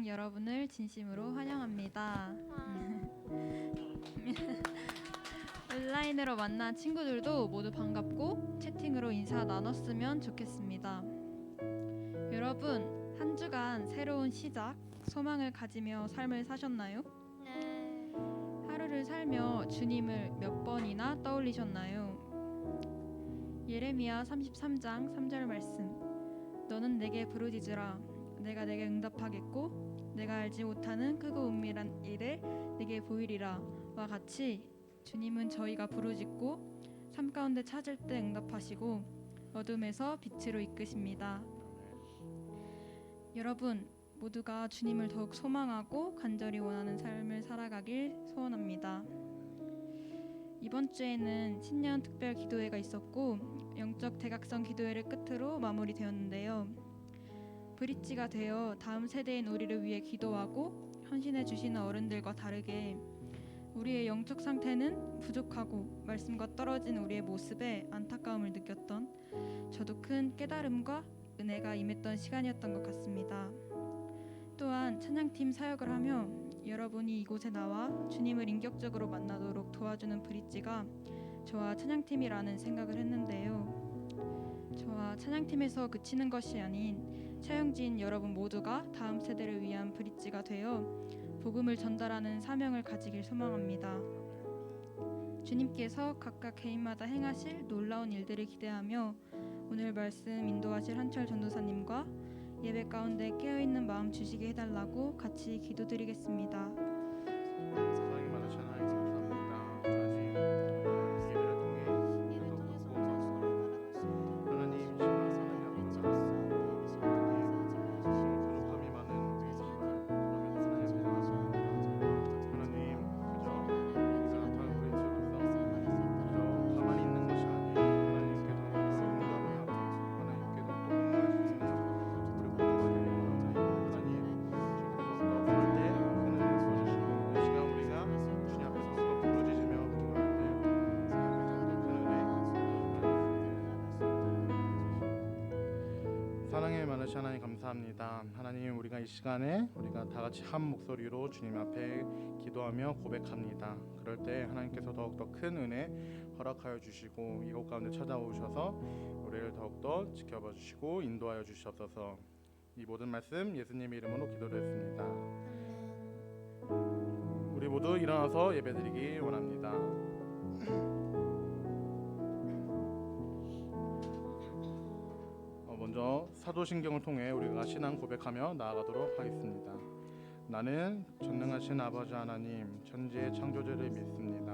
시간 여러분을 진심으로 환영합니다. 온라인으로 만난 친구들도 모두 반갑고 채팅으로 인사 나눴으면 좋겠습니다. 여러분, 한 주간 새로운 시작, 소망을 가지며 삶을 사셨나요? 네. 하루를 살며 주님을 몇 번이나 떠올리셨나요? 예레미야 33장 3절 말씀. 너는 내게 부르짖으라. 내가 내게 응답하겠고 내가 알지 못하는 크고 은밀한 일을 내게 보이리라 와 같이 주님은 저희가 부르짖고 삶 가운데 찾을 때 응답하시고 어둠에서 빛으로 이끄십니다. 여러분 모두가 주님을 더욱 소망하고 간절히 원하는 삶을 살아가길 소원합니다. 이번 주에는 신년 특별 기도회가 있었고 영적 대각선 기도회를 끝으로 마무리되었는데요. 브릿지가 되어 다음 세대인 우리를 위해 기도하고 헌신해 주시는 어른들과 다르게 우리의 영적 상태는 부족하고 말씀과 떨어진 우리의 모습에 안타까움을 느꼈던 저도 큰 깨달음과 은혜가 임했던 시간이었던 것 같습니다. 또한 찬양팀 사역을 하며 여러분이 이곳에 나와 주님을 인격적으로 만나도록 도와주는 브릿지가 저와 찬양팀이라는 생각을 했는데요. 저와 찬양팀에서 그치는 것이 아닌 차영진 여러분 모두가 다음 세대를 위한 브릿지가 되어 복음을 전달하는 사명을 가지길 소망합니다. 주님께서 각각 개인마다 행하실 놀라운 일들을 기대하며 오늘 말씀 인도하실 한철 전도사님과 예배 가운데 깨어있는 마음 주시게 해달라고 같이 기도드리겠습니다. 사랑이 많으신 하나님 감사합니다. 하나님 예배를 통해 더욱더 하나님 신앙 사랑의 부족함이 많은 우리 정말 하나님 그저 우리가 나타난 브릿지로서 그저 가만히 있는 것이 아닌 하나님께도 응답을 하고 하나님께도 또 응할 수 있는 우리 모두가 되길 원합니다. 하나님 지금 더욱더 설 때 큰 은혜 부어주시고 이 시간 우리가 주님 앞에서 또 부르짖으며 기도할 때 더욱더 큰 은혜 사랑에 많으신 하나님 감사합니다. 하나님 우리가 이 시간에 우리가 다 같이 한 목소리로 주님 앞에 기도하며 고백합니다. 그럴 때 하나님께서 더욱더 큰 은혜 허락하여 주시고 이곳 가운데 찾아오셔서 우리를 더욱더 지켜봐 주시고 인도하여 주시옵소서. 이 모든 말씀 예수님의 이름으로 기도드렸습니다. 우리 모두 일어나서 예배드리기 원합니다. 먼저 사도신경을 통해 우리가 신앙 고백하며 나아가도록 하겠습니다. 나는 전능하신 아버지 하나님 천지의 창조주를 믿습니다.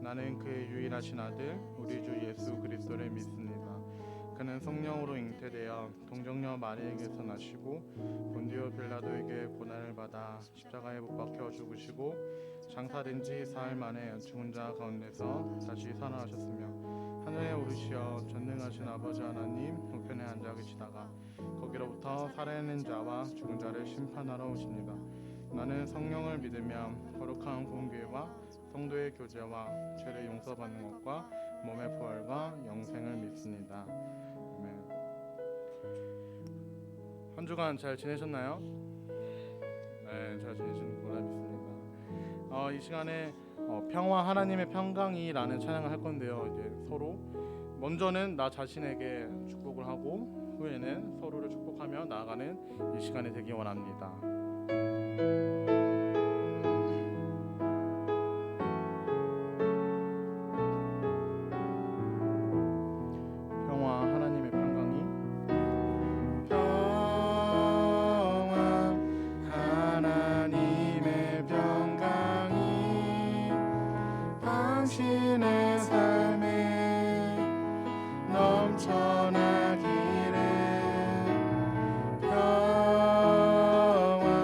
나는 그의 유일하신 아들 우리 주 예수 그리스도를 믿습니다. 그는 성령으로 잉태되어 동정녀 마리에게서 나시고 본디오 빌라도에게 고난을 받아 십자가에 못 박혀 죽으시고 장사된 지 사흘 만에 죽은 자 가운데서 다시 살아나셨으며 하늘에 오르시어 전능하신 아버지 하나님 우편에 앉아 계시다가 거기로부터 살아있는 자와 죽은 자를 심판하러 오십니다. 나는 성령을 믿으며 거룩한 공교회와 성도의 교제와 죄를 용서받는 것과 몸의 부활과 영생을 믿습니다. 아멘. 한 주간 잘 지내셨나요? 네, 잘 지내신 거라 믿습니다. 이 시간에 평화 하나님의 평강이라는 찬양을 할 건데요. 이제 서로 먼저는 나 자신에게 축복을 하고 후에는 서로를 축복하며 나아가는 이 시간이 되기 원합니다. 평화 하나님의 평강이 평화 하나님의 평강이 당신의 삶에 넘쳐나기를 평화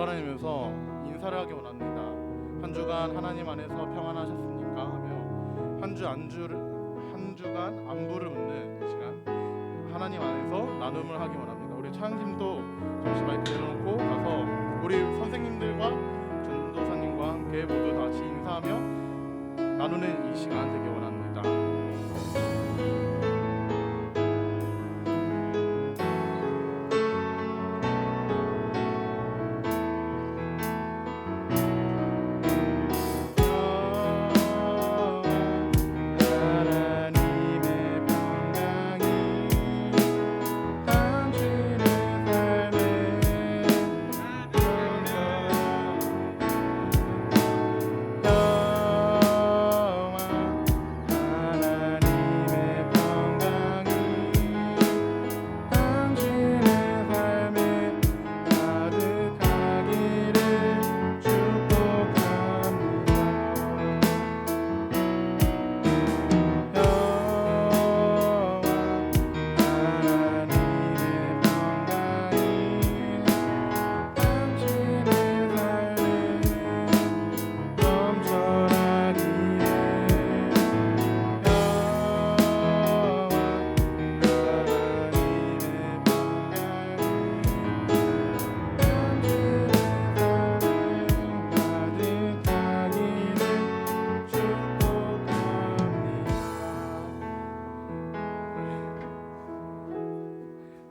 돌아다니면서 인사를 하기 원합니다. 한 주간 하나님 안에서 평안하셨습니까? 하며 한 주간 안부를 묻는 시간, 하나님 안에서 나눔을 하기 원합니다. 우리 찬양팀도 잠시 마이크 내려놓고 가서 우리 선생님들과 전도사님과 함께 모두 같이 인사하며 나누는 이 시간 되기 원합니다.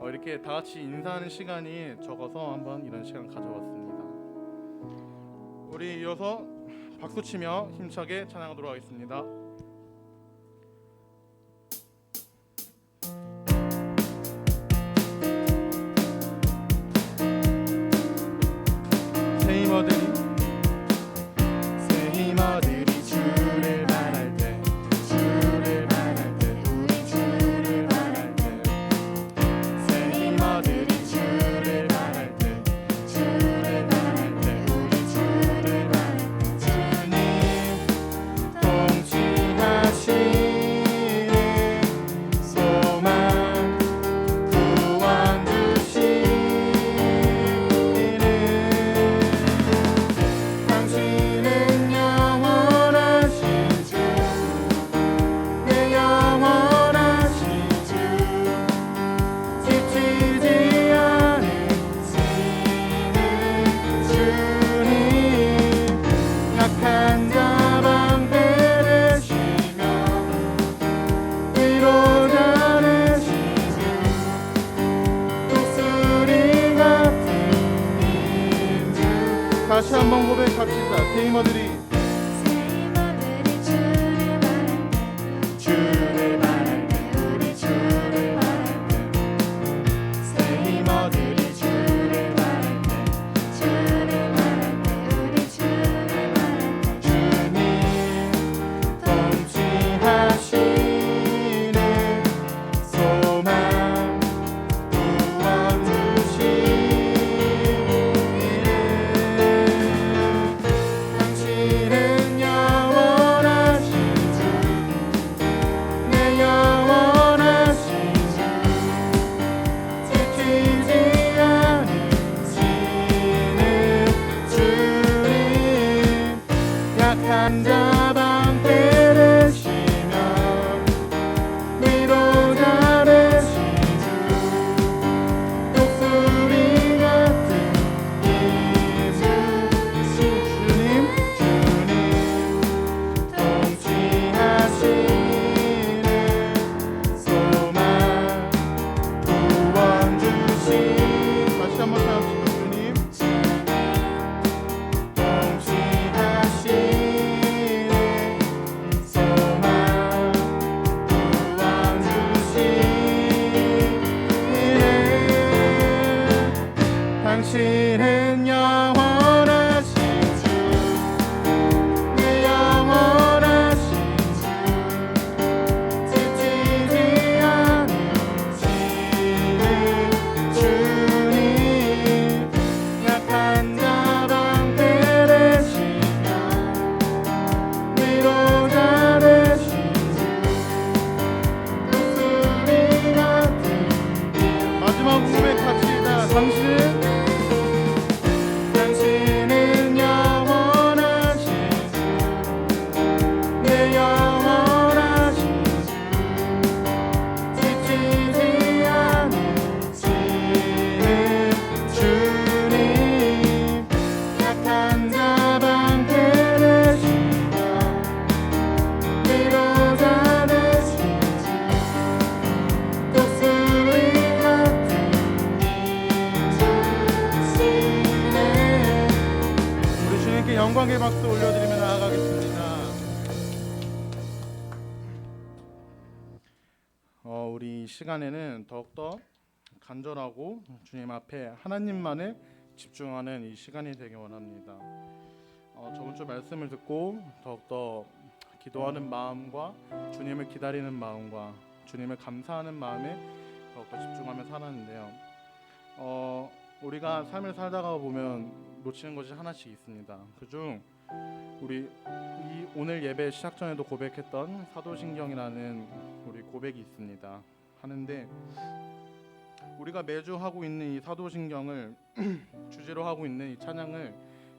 이렇게 다 같이 인사하는 시간이 적어서 한번 이런 시간 가져왔습니다. 우리 이어서 박수 치며 힘차게 찬양하도록 하겠습니다. 새 힘어들이 주를 바랄 때 우리 주를 바랄 때 새 힘어들이 주를 바랄 때 우리 주를 바랄 때 주님 통치하시는 소망 구원 주시는 당신은 영원하신 주 내 영원하신 주 지치지 않으시는 주님 약한 자 방패되시며 위로자 되시는 독수리 같은 인주 다시 한번 고백합시다. 새 힘어들이 주를 바랄 때 우리 주를 바랄 때 새 힘어들이 주를 바랄 때 우리 주를 바랄 때 주님 통치하시는 소망 구원 주시는 당신은 영원하신 주 내 영원하신 주 지치지 않으시는 주님 약한 자 방패 되시며 위로자 되신 주 독수리 같은 인주 주님 통치하시는 소망 구원 주시 다시 한번 찾읍시다. 주님 통치하시는 소망 구원 주시네 당신은 영원하신 주 내 영원하신 주 지치지 않으시는 주님 약한 자 방패 되시며 위로자 되신 주 독수리 같은 마지막 고백합시다. 당신 영광의 박수 올려드리며 나아가겠습니다. 우리 이 시간에는 더욱더 간절하고 주님 앞에 하나님만을 집중하는 이 시간이 되길 원합니다. 저번 주 말씀을 듣고 더욱더 기도하는 마음과 주님을 기다리는 마음과 주님을 감사하는 마음에 더욱더 집중하며 살았는데요. 우리가 삶을 살다가 보면 놓치는 것이 하나씩 있습니다. 그중 우리 오늘 예배 시작 전에도 고백했던 사도신경이라는 우리 고백이 있습니다. 하는데 우리가 매주 하고 있는 이 사도신경을 주제로 하고 있는 이 찬양을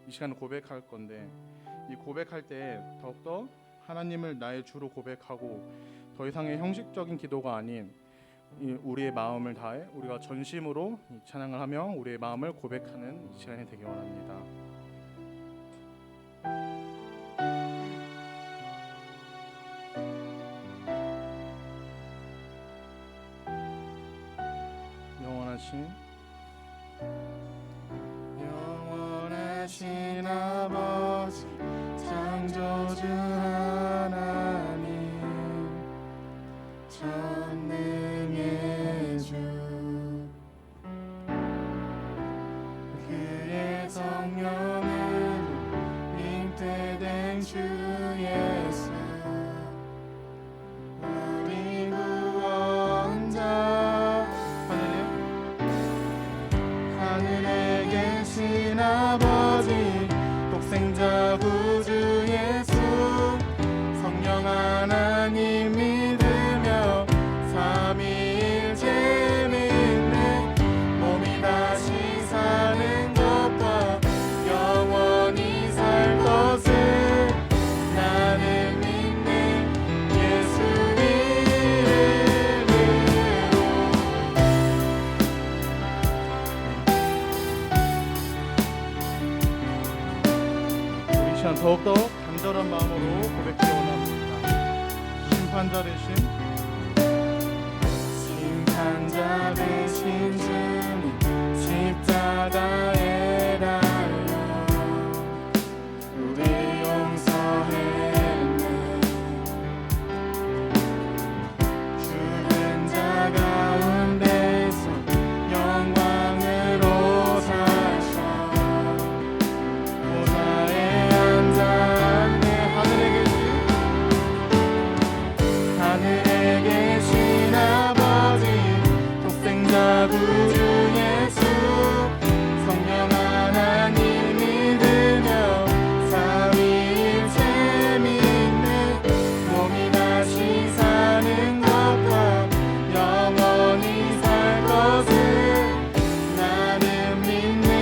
이 시간에 고백할 건데, 이 고백할 때 더욱더 하나님을 나의 주로 고백하고 더 이상의 형식적인 기도가 아닌 우리의 마음을 다해 우리가 전심으로 이 찬양을 하며 우리의 마음을 고백하는 이 시간이 되기 원합니다. 영원하신 아버지 창조주 하나님, 전능의 주, 그의 성령으로 잉태된 주 예수, 우리 구원자, 하늘에 계신 아버지 독생자 구주 예수, 성령 하나님 믿으며 삼위일체 믿네, 몸이 다시 사는 것과 영원히 살 것을 나는 믿네, 예수 이름으로. 우리 시간 더욱더 간절한 마음으로 고백하기 원합니다. 심판자 되신 주님, 십자가에 달려 우리 용서했네, 죽은 자 가운데서 영광으로 사셔 보좌에 앉았네. 하늘에 계신 아버지 독생자 구주 예수, 성령 하나님 믿으며 삼위일체 믿네, 몸이 다시 사는 것과 영원히 살 것을 나는 믿네,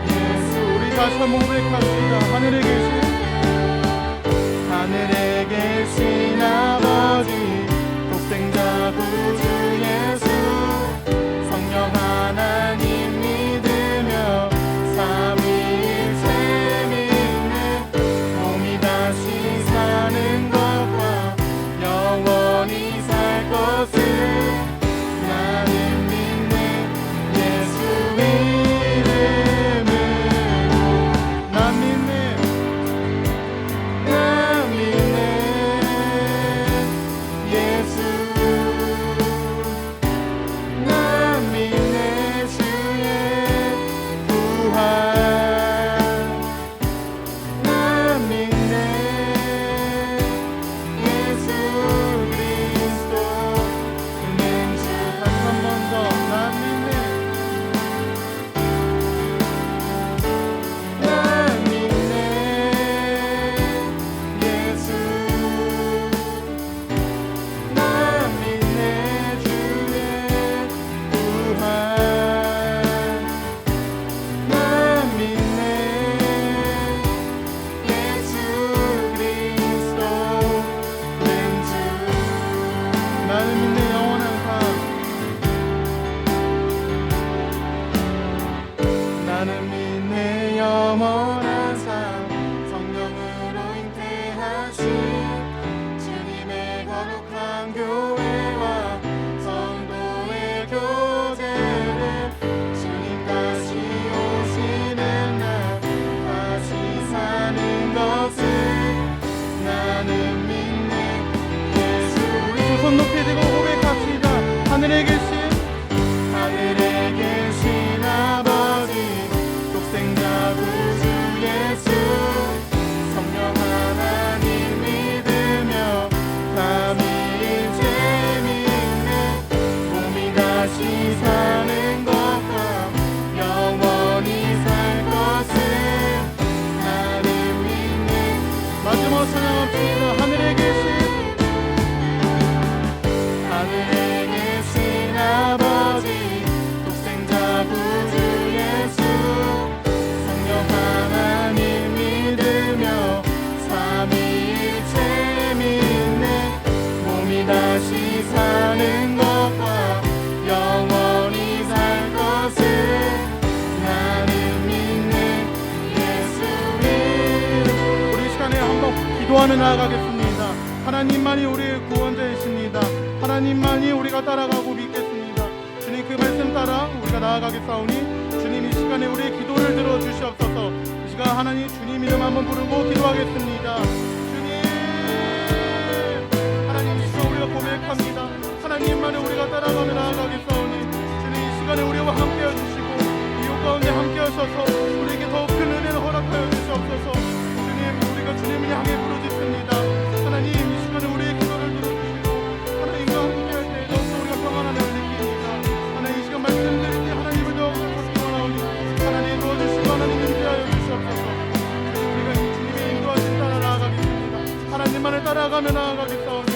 예수. 우리 다시 한번 고백합시다. 하늘에 계신 아버지 독생자 구주 예수, 성령 하나님 믿으며 삼위일체 믿네, 몸이 다시 사는 것과 영원히 살 것을 나는 믿네, 예수 이름으로. 난 믿네, 난 믿네, 예수. 난 믿네, 주의 부활. 난 믿네, 예수 그리스도 는 주. 한 번 더. 난 믿네, 난 믿네, 예수. 난 믿네, 주의 부활. 난 믿네, 예수 그리스도는 주. 나는 믿네, 영원한 삶. 나는 믿네, 영원한 삶. 성령으로 잉태하신 주님의 거룩한 교회와 성도의 교제를, 주님 다시 오시는 날 다시 사는 기도하며 나아가겠습니다. 하나님만이 우리의 구원자이십니다. 하나님만이 우리가 따라가고 믿겠습니다. 주님 그 말씀 따라 우리가 나아가겠사오니 주님 이 시간에 우리의 기도를 들어주시옵소서. 이 시간 하나님 주님 이름 한번 부르고 기도하겠습니다. 주님 하나님 이 시간 우리가 고백합니다. 하나님만이 우리가 따라가며 나아가겠사오니 주님 이 시간에 우리와 함께 해주시고 이웃 가운데 함께 하셔서 우리에게 더욱 큰 은혜를 허락하여 주시옵소서. 주님 우리가 주님을 향해 부르짖습니다. 하나님 이 시간에 우리의 기도를 들어주시고 하나님과 함께할 때 더욱더 우리가 평안함을 느낍니다. 하나님 이 시간 말씀드릴 때 하나님을 더욱 찾기 원하오니 하나님 도와주시고 하나님 인도하여 주시옵소서. 우리가 주님의 인도하심 따라 나아가겠습니다. 하나님만을 따라가며 나아가겠사오니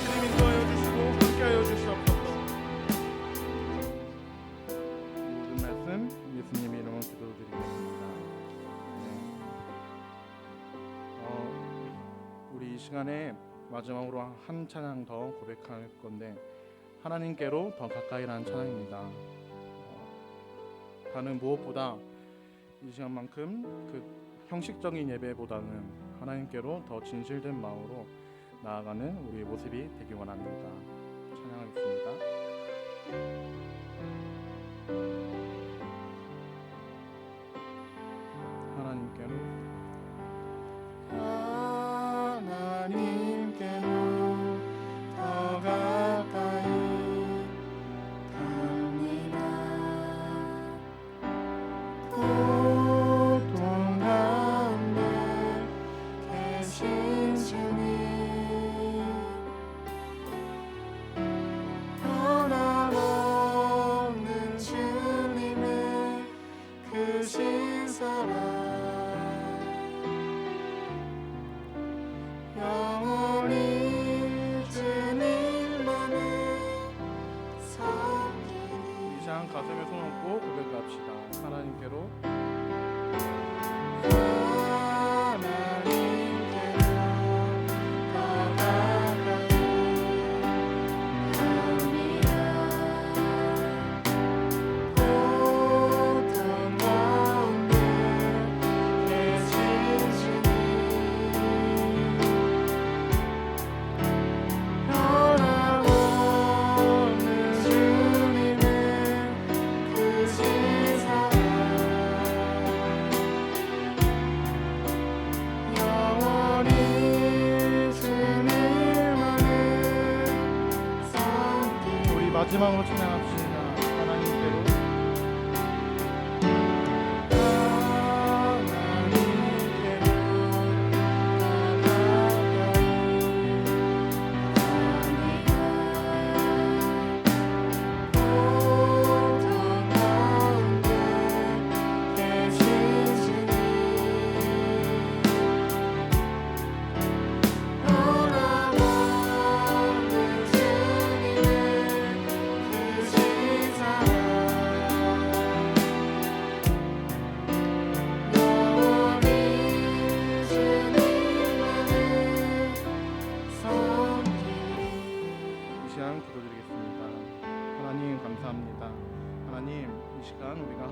주님 인도하여 주시고 함께하여 주시옵소서. 모든 말씀 예수님의 이름으로 기도드리겠습니다. 우리 이 시간에 마지막으로 한 찬양 더 고백할 건데 하나님께로 더 가까이라는 찬양입니다. 다른 무엇보다 이 시간만큼 그 형식적인 예배보다는 하나님께로 더 진실된 마음으로 나아가는 우리의 모습이 되기 원합니다. 찬양하겠습니다. 하나님께로 더 가까이 갑니다. 고통 가운데 계신 주님 변함없는 주님의 크신 사랑 가슴에 손 얹고 고백합시다. 하나님께로 마지막으로 찬양합시다. 하나님께로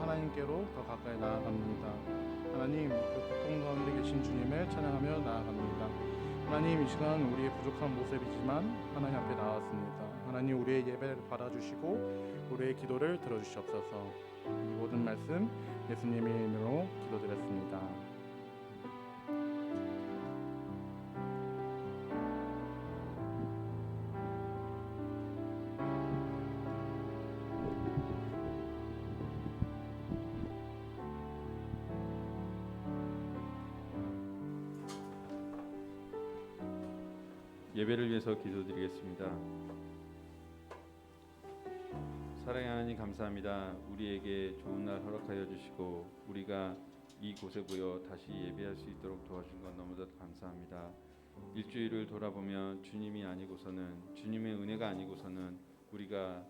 하나님께로 더 가까이 나아갑니다. 하나님 그 고통 가운데 계신 주님을 찬양하며 나아갑니다. 하나님 이 시간 우리의 부족한 모습이지만 하나님 앞에 나왔습니다. 하나님 우리의 예배를 받아주시고 우리의 기도를 들어주시옵소서. 이 모든 말씀 예수님의 이름으로 기도드렸습니다. 예배를 위해서 기도드리겠습니다. 사랑의 하나님 감사합니다. 우리에게 좋은 날 허락하여 주시고 우리가 이곳에 모여 다시 예배할 수 있도록 도와준 것 너무도 감사합니다. 일주일을 돌아보면 주님이 아니고서는 주님의 은혜가 아니고서는 우리가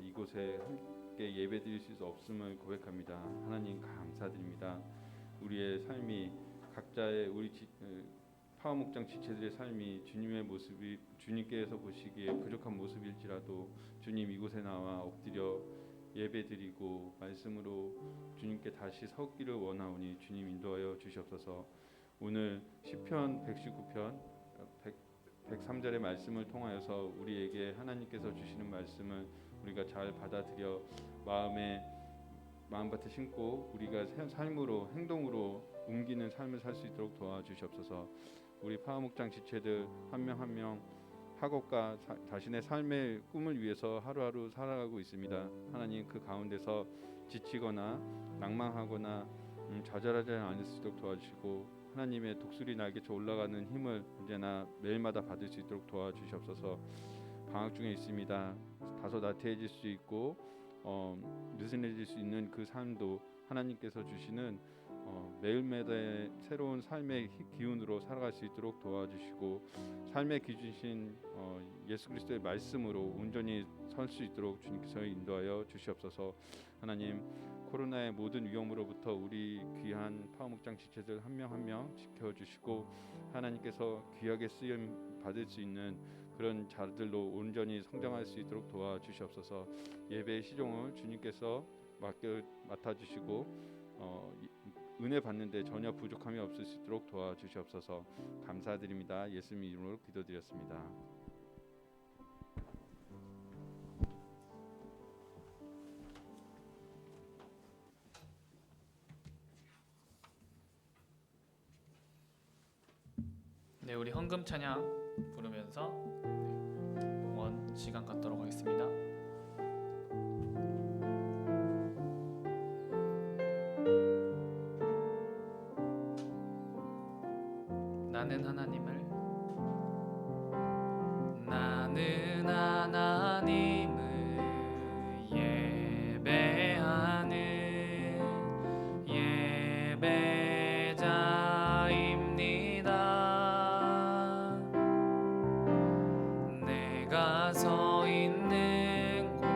이곳에 함께 예배드릴 수 없음을 고백합니다. 하나님 감사드립니다. 우리의 삶이 각자의 우리 파워목장 지체들의 삶이 주님의 모습이 주님께서 보시기에 부족한 모습일지라도 주님 이곳에 나와 엎드려 예배드리고 말씀으로 주님께 다시 서기를 원하오니 주님 인도하여 주시옵소서. 오늘 시편 119편 103절의 말씀을 통하여서 우리에게 하나님께서 주시는 말씀을 우리가 잘 받아들여 마음밭에 심고 우리가 삶으로 행동으로 옮기는 삶을 살 수 있도록 도와주시옵소서. 우리 파워목장 지체들 한 명 한 명 학업과 자신의 삶의 꿈을 위해서 하루하루 살아가고 있습니다. 하나님 그 가운데서 지치거나 낭망하거나 좌절하지 않을 수 있도록 도와주시고 하나님의 독수리 날개쳐 올라가는 힘을 언제나 매일마다 받을 수 있도록 도와주시옵소서. 방학 중에 있습니다. 다소 나태해질 수 있고 느슨해질 수 있는 그 삶도 하나님께서 주시는 매일매일의 새로운 삶의 기운으로 살아갈 수 있도록 도와주시고 삶의 기준이신 예수 그리스도의 말씀으로 온전히 설 수 있도록 주님께서 인도하여 주시옵소서. 하나님 코로나의 모든 위험으로부터 우리 귀한 파워목장 지체들 한 명 한 명 지켜주시고 하나님께서 귀하게 쓰임 받을 수 있는 그런 자들로 온전히 성장할 수 있도록 도와주시옵소서. 예배의 시종을 주님께서 맡아주시고 은혜 받는데 전혀 부족함이 없을 수 있도록 도와주시옵소서. 감사드립니다. 예수님 이름으로 기도드렸습니다. 네, 우리 헌금 찬양 부르면서 봉헌 시간 갖도록 하겠습니다. 나는 하나님을 예배하는 예배자입니다. 내가 서 있는 곳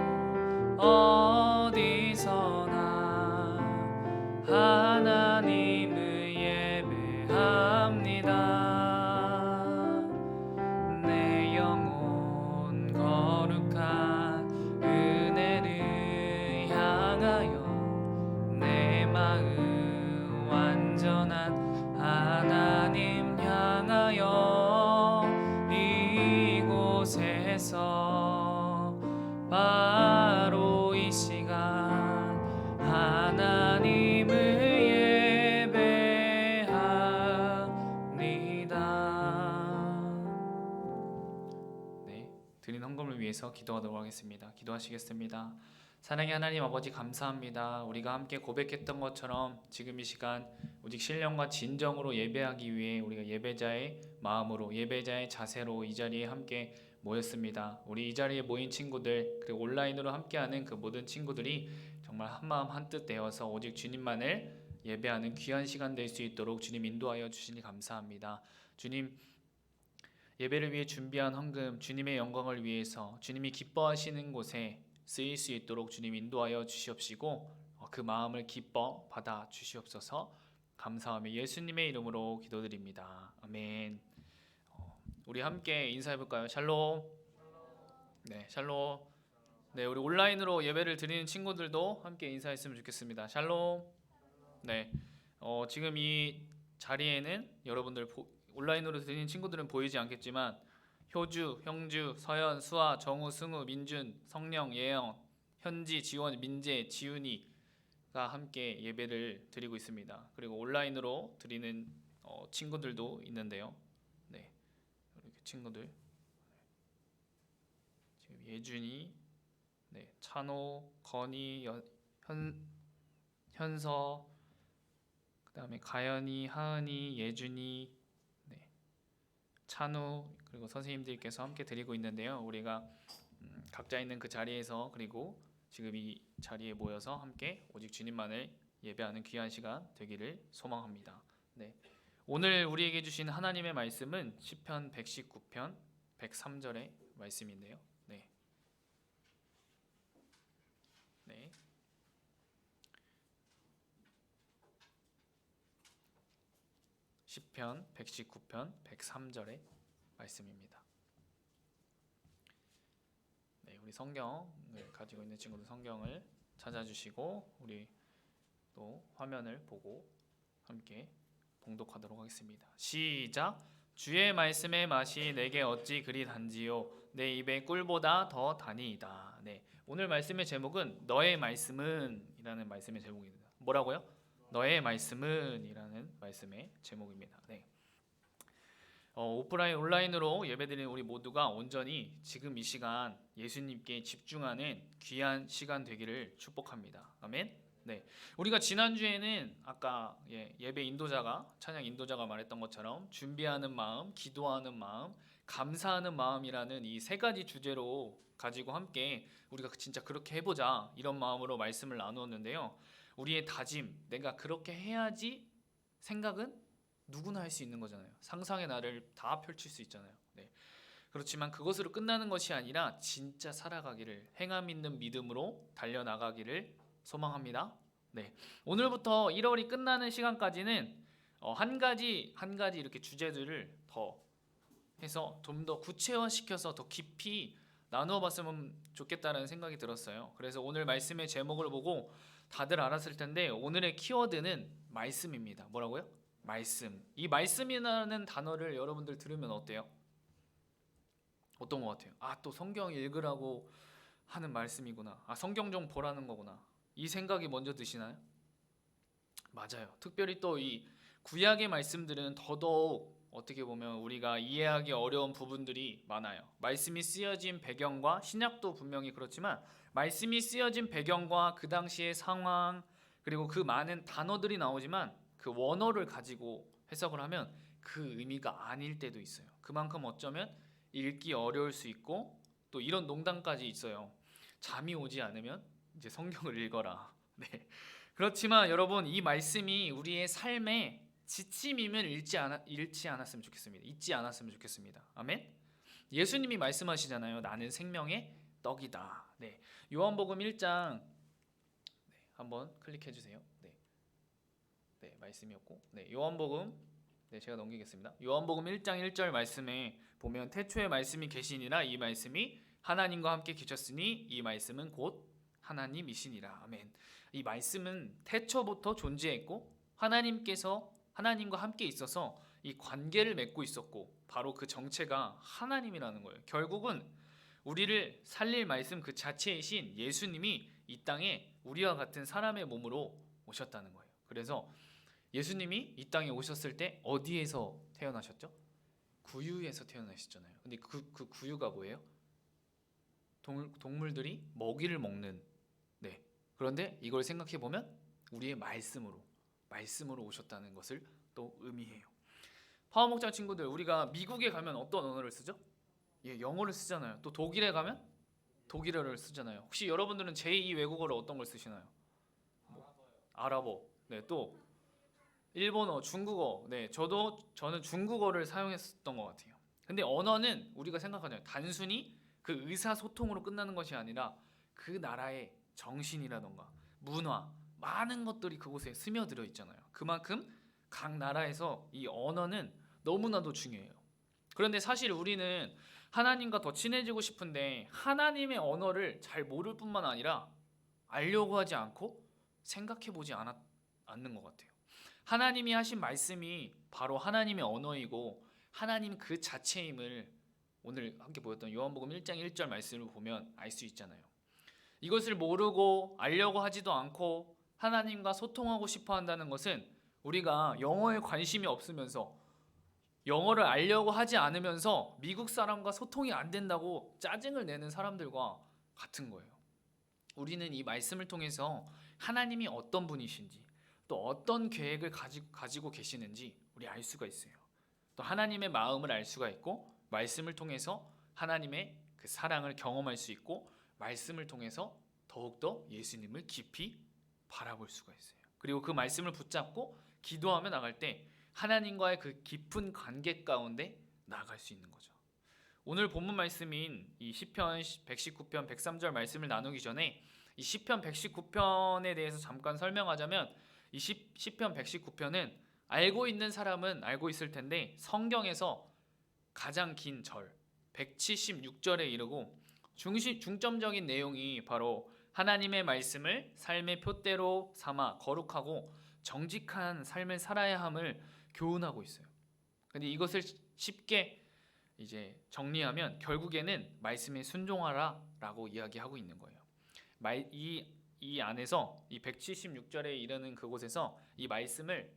어디서나 하나님을 예배합니다. 내 영혼 거룩한 은혜를 향하여 내 마음 완전한 하나님 향하여 이곳에서 바로 이 시간 하나님을 드린 헌금을 위해서 기도하도록 하겠습니다. 기도하시겠습니다. 사랑의 하나님 아버지 감사합니다. 우리가 함께 고백했던 것처럼 지금 이 시간 오직 신령과 진정으로 예배하기 위해 우리가 예배자의 마음으로 예배자의 자세로 이 자리에 함께 모였습니다. 우리 이 자리에 모인 친구들 그리고 온라인으로 함께하는 그 모든 친구들이 정말 한마음 한뜻 되어서 오직 주님만을 예배하는 귀한 시간 될 수 있도록 주님 인도하여 주시니 감사합니다. 주님 예배를 위해 준비한 헌금 주님의 영광을 위해서 주님이 기뻐하시는 곳에 쓰일 수 있도록 주님 인도하여 주시옵시고 그 마음을 기뻐 받아 주시옵소서. 감사하며 예수님의 이름으로 기도드립니다. 아멘. 우리 함께 인사해볼까요? 샬롬. 네, 샬롬. 네, 우리 온라인으로 예배를 드리는 친구들도 함께 인사했으면 좋겠습니다. 샬롬. 네, 지금 이 자리에는 여러분들 온라인으로 드리는 친구들은 보이지 않겠지만 효주, 형주, 서연, 수아, 정우, 승우, 민준, 성령, 예영, 현지, 지원, 민재, 지훈이가 함께 예배를 드리고 있습니다. 그리고 온라인으로 드리는 친구들도 있는데요. 네, 이렇게 친구들 지금 예준이, 네, 찬호, 건희, 현서, 그다음에 가연이, 하은이, 예준이, 찬우 그리고 선생님들께서 함께 드리고 있는데요. 우리가 각자 있는 그 자리에서 그리고 지금 이 자리에 모여서 함께 오직 주님만을 예배하는 귀한 시간 되기를 소망합니다. 네, 오늘 우리에게 주신 하나님의 말씀은 시편 119편 103절의 말씀인데요. 네. 시편 119편 103절의 말씀입니다. 네, 우리 성경을 가지고 있는 친구들 성경을 찾아주시고 우리 또 화면을 보고 함께 봉독하도록 하겠습니다. 시작. 주의 말씀의 맛이 내게 어찌 그리 단지요 내 입에 꿀보다 더 다니이다. 네, 오늘 말씀의 제목은 너의 말씀은 이라는 말씀의 제목입니다. 뭐라고요? 너의 말씀은 이라는 말씀의 제목입니다. 네. 오프라인 온라인으로 예배드리는 우리 모두가 온전히 지금 이 시간 예수님께 집중하는 귀한 시간 되기를 축복합니다. 아멘. 네, 우리가 지난주에는 아까 예배 인도자가 찬양 인도자가 말했던 것처럼 준비하는 마음, 기도하는 마음, 감사하는 마음이라는 이 세 가지 주제로 가지고 함께 우리가 진짜 그렇게 해보자 이런 마음으로 말씀을 나누었는데요. 우리의 다짐, 내가 그렇게 해야지 생각은 누구나 할 수 있는 거잖아요. 상상의 나를 다 펼칠 수 있잖아요. 네. 그렇지만 그것으로 끝나는 것이 아니라 진짜 살아가기를, 행함 있는 믿음으로 달려나가기를 소망합니다. 네. 오늘부터 1월이 끝나는 시간까지는 한 가지 이렇게 주제들을 더 해서 좀 더 구체화시켜서 더 깊이 나누어 봤으면 좋겠다는 생각이 들었어요. 그래서 오늘 말씀의 제목을 보고 다들 알았을 텐데 오늘의 키워드는 말씀입니다. 뭐라고요? 말씀. 이 말씀이라는 단어를 여러분들 들으면 어때요? 어떤 것 같아요? 아, 또 성경 읽으라고 하는 말씀이구나. 아, 성경 좀 보라는 거구나. 이 생각이 먼저 드시나요? 맞아요. 특별히 또 이 구약의 말씀들은 더더욱 어떻게 보면 우리가 이해하기 어려운 부분들이 많아요. 말씀이 쓰여진 배경과 신약도 분명히 그렇지만 말씀이 쓰여진 배경과 그 당시의 상황 그리고 그 많은 단어들이 나오지만 그 원어를 가지고 해석을 하면 그 의미가 아닐 때도 있어요. 그만큼 어쩌면 읽기 어려울 수 있고 또 이런 농담까지 있어요. 잠이 오지 않으면 이제 성경을 읽어라. 네. 그렇지만 여러분 이 말씀이 우리의 삶에 지침이면 잃지 않았으면 좋겠습니다. 잊지 않았으면 좋겠습니다. 아멘. 예수님이 말씀하시잖아요. 나는 생명의 떡이다. 네. 요한복음 1장 한번 클릭해 주세요. 네, 말씀이었고. 네, 요한복음 제가 넘기겠습니다. 요한복음 1장 1절 말씀에 보면 태초에 말씀이 계시니라 이 말씀이 하나님과 함께 계셨으니 이 말씀은 곧 하나님이시니라. 아멘. 이 말씀은 태초부터 존재했고 하나님과 함께 있어서 이 관계를 맺고 있었고 바로 그 정체가 하나님이라는 거예요. 결국은 우리를 살릴 말씀 그 자체이신 예수님이 이 땅에 우리와 같은 사람의 몸으로 오셨다는 거예요. 그래서 예수님이 이 땅에 오셨을 때 어디에서 태어나셨죠? 구유에서 태어나셨잖아요. 근데 그 구유가 뭐예요? 동물들이 먹이를 먹는. 네. 그런데 이걸 생각해 보면 우리의 말씀으로 오셨다는 것을 또 의미해요. 파워목장 친구들, 우리가 미국에 가면 어떤 언어를 쓰죠? 영어를 쓰잖아요. 또 독일에 가면 독일어를 쓰잖아요. 혹시 여러분들은 제2 외국어로 어떤 걸 쓰시나요? 아랍어. 네, 또 일본어, 중국어. 네, 저는 중국어를 사용했었던 것 같아요. 근데 언어는 우리가 생각하잖아요. 단순히 그 의사소통으로 끝나는 것이 아니라 그 나라의 정신이라던가 문화, 많은 것들이 그곳에 스며들어 있잖아요. 그만큼 각 나라에서 이 언어는 너무나도 중요해요. 그런데 사실 우리는 하나님과 더 친해지고 싶은데 하나님의 언어를 잘 모를 뿐만 아니라 알려고 하지 않고 생각해 보지 않는 것 같아요. 하나님이 하신 말씀이 바로 하나님의 언어이고 하나님 그 자체임을 오늘 함께 보였던 요한복음 1장 1절 말씀을 보면 알 수 있잖아요. 이것을 모르고 알려고 하지도 않고 하나님과 소통하고 싶어 한다는 것은 우리가 영어에 관심이 없으면서 영어를 알려고 하지 않으면서 미국 사람과 소통이 안 된다고 짜증을 내는 사람들과 같은 거예요. 우리는 이 말씀을 통해서 하나님이 어떤 분이신지 또 어떤 계획을 가지고 계시는지 우리 알 수가 있어요. 또 하나님의 마음을 알 수가 있고 말씀을 통해서 하나님의 그 사랑을 경험할 수 있고 말씀을 통해서 더욱더 예수님을 깊이 바라볼 수가 있어요. 그리고 그 말씀을 붙잡고 기도하며 나갈 때 하나님과의 그 깊은 관계 가운데 나아갈 수 있는 거죠. 오늘 본문 말씀인 이 시편 119편 103절 말씀을 나누기 전에 이 시편 119편에 대해서 잠깐 설명하자면 이 시편 119편은 알고 있는 사람은 알고 있을 텐데 성경에서 가장 긴 절 176절에 이르고 중점적인 내용이 바로 하나님의 말씀을 삶의 표대로 삼아 거룩하고 정직한 삶을 살아야 함을 교훈하고 있어요. 근데 이것을 쉽게 이제 정리하면 결국에는 말씀에 순종하라라고 이야기하고 있는 거예요. 이 안에서 이 176절에 이르는 그곳에서 이 말씀을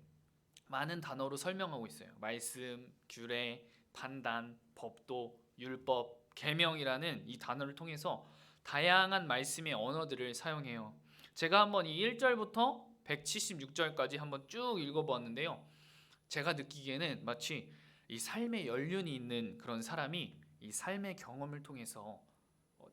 많은 단어로 설명하고 있어요. 말씀, 규례, 판단, 법도, 율법, 계명이라는 이 단어를 통해서 다양한 말씀의 언어들을 사용해요. 제가 한번 이 1절부터 176절까지 한번 쭉 읽어보았는데요. 제가 느끼기에는 마치 이 삶의 연륜이 있는 그런 사람이 이 삶의 경험을 통해서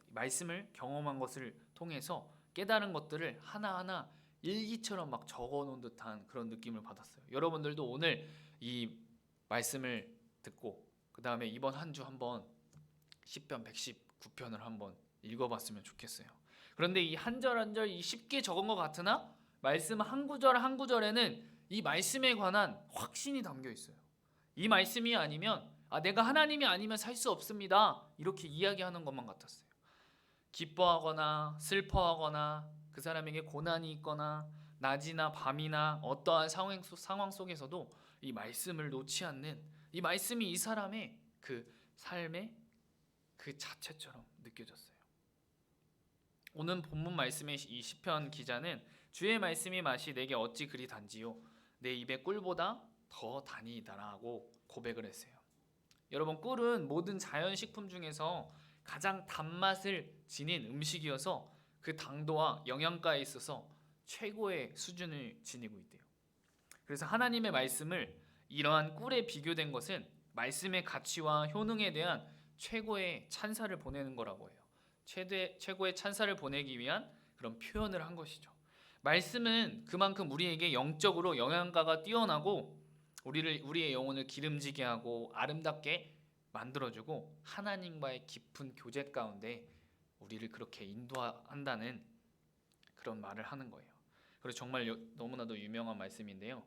말씀을 경험한 것을 통해서 깨달은 것들을 하나하나 일기처럼 막 적어놓은 듯한 그런 느낌을 받았어요. 여러분들도 오늘 이 말씀을 듣고 그 다음에 이번 한 주 한번 시편 119편을 한번 읽어봤으면 좋겠어요. 그런데 이 한 절 한 절 이 쉽게 적은 것 같으나 말씀 한 구절 한 구절에는 이 말씀에 관한 확신이 담겨 있어요. 이 말씀이 아니면 내가 하나님이 아니면 살 수 없습니다. 이렇게 이야기하는 것만 같았어요. 기뻐하거나 슬퍼하거나 그 사람에게 고난이 있거나 낮이나 밤이나 어떠한 상황 속에서도 이 말씀을 놓지 않는 이 말씀이 이 사람의 그 삶의 그 자체처럼 느껴졌어요. 오늘 본문 말씀의 이 시편 기자는 주의 말씀이 맛이 내게 어찌 그리 단지요 내 입의 꿀보다 더 단이다라고 고백을 했어요. 여러분, 꿀은 모든 자연식품 중에서 가장 단맛을 지닌 음식이어서 그 당도와 영양가에 있어서 최고의 수준을 지니고 있대요. 그래서 하나님의 말씀을 이러한 꿀에 비교된 것은 말씀의 가치와 효능에 대한 최고의 찬사를 보내는 거라고 해요. 최고의 찬사를 보내기 위한 그런 표현을 한 것이죠. 말씀은 그만큼 우리에게 영적으로 영양가가 뛰어나고 우리의 영혼을 기름지게 하고 아름답게 만들어주고 하나님과의 깊은 교제 가운데 우리를 그렇게 인도한다는 그런 말을 하는 거예요. 그래서 정말 너무나도 유명한 말씀인데요.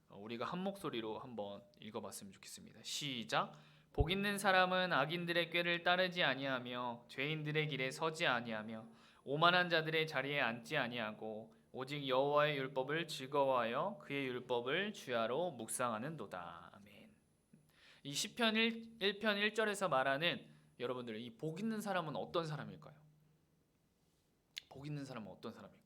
우리가 한 목소리로 한번 읽어봤으면 좋겠습니다. 시작. 복 있는 사람은 악인들의 꾀를 따르지 아니하며 죄인들의 길에 서지 아니하며 오만한 자들의 자리에 앉지 아니하고 오직 여호와의 율법을 즐거워하여 그의 율법을 주야로 묵상하는도다. 아멘. 이 시편 1편 1절에서 말하는 여러분들 이 복 있는 사람은 어떤 사람일까요? 복 있는 사람은 어떤 사람일까?